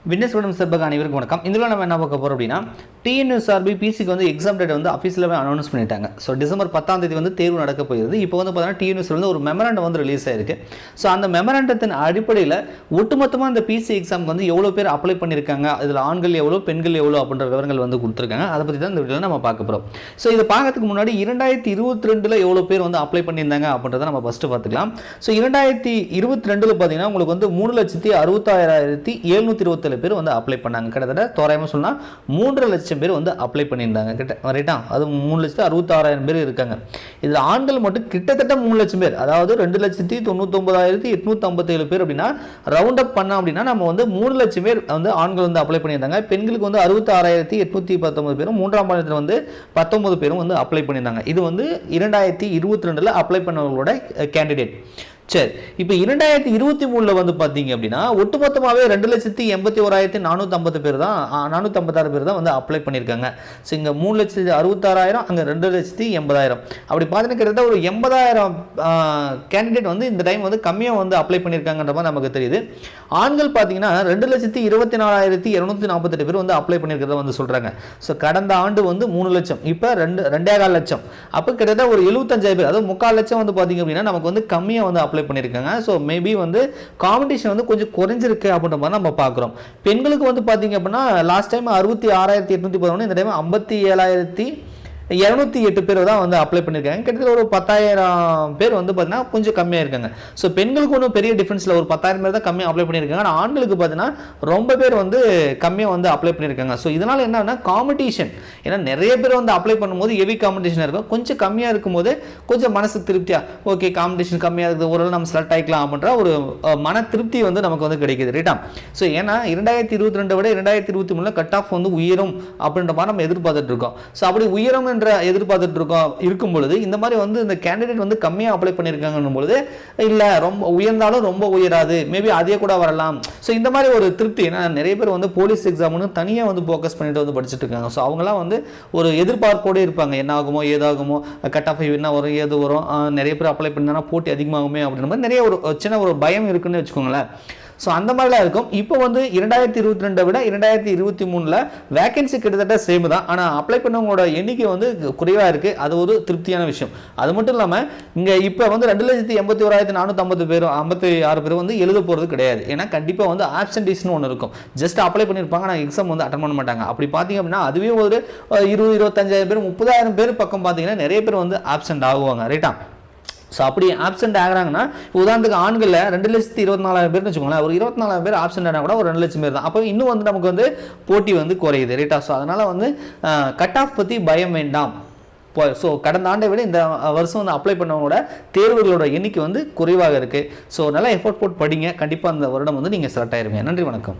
Winxclass அனைவருக்கும் வணக்கம். இதில் நம்ம என்ன பார்க்க போறோம் அப்படினா TNUSRB PC க்கு வந்து எக்ஸாம் டேட் வந்து ஆபீஸ்லவே அனௌன்ஸ் பண்ணிட்டாங்க. சோ டிசம்பர் 10 ஆம் தேதி வந்து தேர்வு நடக்க போகுது. இப்போ வந்து பார்த்தீங்கன்னா TNUS வந்து ஒரு மெமரண்டம் வந்து ரிலீஸ் ஆயிருக்கு. சோ அந்த மெமரண்டத்தின் அடிப்படையில் ஒட்டுமொத்தமா அந்த PC எக்ஸாம்க்கு வந்து எவ்வளவு பேர் அப்ளை பண்ணிருக்காங்க, இதுல ஆண்கள் எவ்வளவு பெண்கள் எவ்வளவு அப்படின்ற விவரங்கள் வந்து கொடுத்திருக்காங்க. அத பத்தி தான் இந்த வீடியோல நம்ம பார்க்க போறோம். சோ இத பார்க்கிறதுக்கு முன்னாடி 2022ல எவ்வளவு பேர் வந்து அப்ளை பண்ணிருந்தாங்க அப்படின்றத நம்ம ஃபர்ஸ்ட் பார்த்துக்கலாம். சோ 2022ல பாத்தீங்கன்னா உங்களுக்கு வந்து 3,66,727 பேர் வந்து அப்ளை பண்ணாங்க. கிட்டத்தட்ட தோராயமா சொன்னா 3 லட்சம் பேர் வந்து அப்ளை பண்ணியிருந்தாங்க. ரைட்டா? அது 3,66,000 பேர் இருக்காங்க. இதுல ஆண்கள் மட்டும் கிட்டத்தட்ட 3 லட்சம் பேர், அதாவது 2,99,857 பேர் அப்படின்னா ரவுண்ட் அப் பண்ணா அப்படின்னா நம்ம வந்து 3 லட்சம் பேர் வந்து ஆண்கள் வந்து அப்ளை பண்ணியிருந்தாங்க. பெண்களுக்கு வந்து 66,819 பேரும், மூன்றாம் பாலினத்தில் வந்து 19 பேரும் வந்து அப்ளை பண்ணியிருந்தாங்க. இது வந்து 2022ல அப்ளை பண்ணவங்களோட கேண்டிடேட். சரி, இப்போ 2023ல வந்து பாத்தீங்க அப்படின்னா ஒட்டுமொத்தமாவே 2,81,450 பேர் தான் 456 பேர் தான் வந்து அப்ளை பண்ணியிருக்காங்க. ஸோ இங்கே 3,66,000, அங்கே 2,80,000. அப்படி பார்த்தீங்கன்னா கிட்டத்தட்ட ஒரு 80,000 கேண்டிடேட் வந்து இந்த டைம் வந்து கம்மியாக வந்து அப்ளை பண்ணியிருக்காங்கன்ற மாதிரி நமக்கு தெரியுது. ஆண்கள் பார்த்தீங்கன்னா 2,24,248 பேர் வந்து அப்ளை பண்ணியிருக்கிறத வந்து சொல்கிறாங்க. ஸோ கடந்த ஆண்டு வந்து 3 லட்சம், இப்போ 2.25 லட்சம். அப்போ கிட்டத்தட்ட ஒரு 75,000 பேர், அதாவது 3/4 லட்சம் வந்து பார்த்தீங்க அப்படின்னா நமக்கு வந்து கம்மியாக வந்து அப்ளை பண்ணிருக்காங்க. சோ மேபி வந்து காம்படிஷன் வந்து கொஞ்சம் குறைஞ்சிருக்கு அப்படின்ற மாதிரி நம்ம பார்க்கிறோம். பெண்களுக்கு வந்து பாத்தீங்க அப்படின்னா லாஸ்ட் டைம் 66,811, இந்த டைம் 57,208 பேர் தான் வந்து அப்ளை பண்ணிருக்காங்க. கிட்டத்தட்ட ஒரு 10,000 பேர் வந்து பாத்தீங்கன்னா கொஞ்சம் கம்மியா இருக்காங்க. சோ பெண்களுக்கு ஒன்றும் பெரிய டிஃபரன்ஸ்ல ஒரு 10,000 பேர் தான் கம்மியா அப்ளை பண்ணிருக்காங்க. ஆனா ஆண்களுக்கு பாத்தீங்கன்னா ரொம்ப பேர் வந்து கம்மியா வந்து அப்ளை பண்ணிருக்காங்க. சோ இதனால என்னன்னா காம்படிஷன், ஏன்னா நிறைய பேர் வந்து அப்ளை பண்ணும்போது ஹெவி காம்படிஷன் இருக்கும். கொஞ்சம் கம்மியா இருக்கும்போது கொஞ்சம் மனசு திருப்தியா, ஓகே காம்படிஷன் கம்மியா இருக்குது, ஓரளவு நம்ம செலக்ட் ஆயிக்கலாம் அப்படின்ற ஒரு மன திருப்தி வந்து நமக்கு வந்து கிடைக்குது. ரைட்டா? சோ ஏன்னா 2022 விட 2023ல கட் ஆஃப் வந்து உயரும் அப்படின்ற மாதிரி நம்ம எதிர்பார்த்துட்டு இருக்கோம். சோ அப்படி உயரும் எதிர்பார்த்துட்டு இருக்கோம் இருக்கும் பொழுது இந்த மாதிரி வந்து இந்த கேண்டிடேட் வந்து கம்மியா அப்ளை பண்ணிருக்காங்கன்னும் பொழுது இல்ல ரொம்ப உயர்ந்தாலும் ரொம்ப உயராது, மேபி அதே கூட வரலாம். சோ இந்த மாதிரி ஒரு திருப்தி, ஏன்னா நிறைய பேர் வந்து போலீஸ் எக்ஸாம்னு தனியா வந்து ஃபோக்கஸ் பண்ணிட்டு வந்து படிச்சுட்டு இருக்காங்க. சோ அவங்கலாம் வந்து ஒரு எதிர்பார்ப்போடு இருப்பாங்க, என்ன ஆகுமோ ஏதாகுமோ, கட் ஆஃப் என்ன வரும் ஏது வரும், நிறைய பேர் அப்ளை பண்ணா போட்டி அதிகமாகுமே அப்படின்ற மாதிரி நிறைய ஒரு சின்ன ஒரு பயம் இருக்குன்னு வச்சுக்கோங்களேன். ஸோ அந்த மாதிரிலாம் இருக்கும். இப்போ வந்து 2022 விட 2023ல வேகன்சி கிட்டத்தட்ட சேம் தான், ஆனால் அப்ளை பண்ணவங்களோட எண்ணிக்கை வந்து குறைவாக இருக்குது. அது ஒரு திருப்தியான விஷயம். அது மட்டும் இல்லாமல் இங்கே இப்போ வந்து 2,81,450 பேரும் 56 பேரும் வந்து எழுத போகிறது கிடையாது. ஏன்னா கண்டிப்பாக வந்து ஆப்சன்டீஸ்னு ஒன்று இருக்கும். ஜஸ்ட் அப்ளை பண்ணியிருப்பாங்க, ஆனால் எக்ஸாம் வந்து அட்டன் பண்ண மாட்டாங்க. அப்படி பார்த்தீங்க அப்படின்னா அதுவே ஒரு 20,000-25,000 பேர் 30,000 பேர் பக்கம் பார்த்தீங்கன்னா நிறைய பேர் வந்து ஆப்சென்ட் ஆகுவாங்க. ரைட்டா? ஸோ அப்படி ஆப்சென்ட் ஆகிறாங்கன்னா உதாரணத்துக்கு ஆண்களில் 2,24,000 பேர்னு வச்சுக்கோங்களேன், ஒரு 24,000 பேர் ஆப்சென்ட் ஆனால் கூட ஒரு 2 லட்சம் பேர் தான். அப்போ இன்னும் வந்து நமக்கு வந்து போட்டி வந்து குறையுது. ரைட்டா? ஸோ அதனால் வந்து கட் ஆஃப் பற்றி பயம் வேண்டாம். ஸோ கடந்த ஆண்டை விட இந்த வருஷம் வந்து அப்ளை பண்ணவங்களோட தேர்வுகளோட எண்ணிக்கை வந்து குறைவாக இருக்குது. ஸோ நல்லா எஃபோர்ட் போட்டு படிங்க, கண்டிப்பாக அந்த வருடம் வந்து நீங்கள் செலக்ட் ஆயிருவீங்க. நன்றி, வணக்கம்.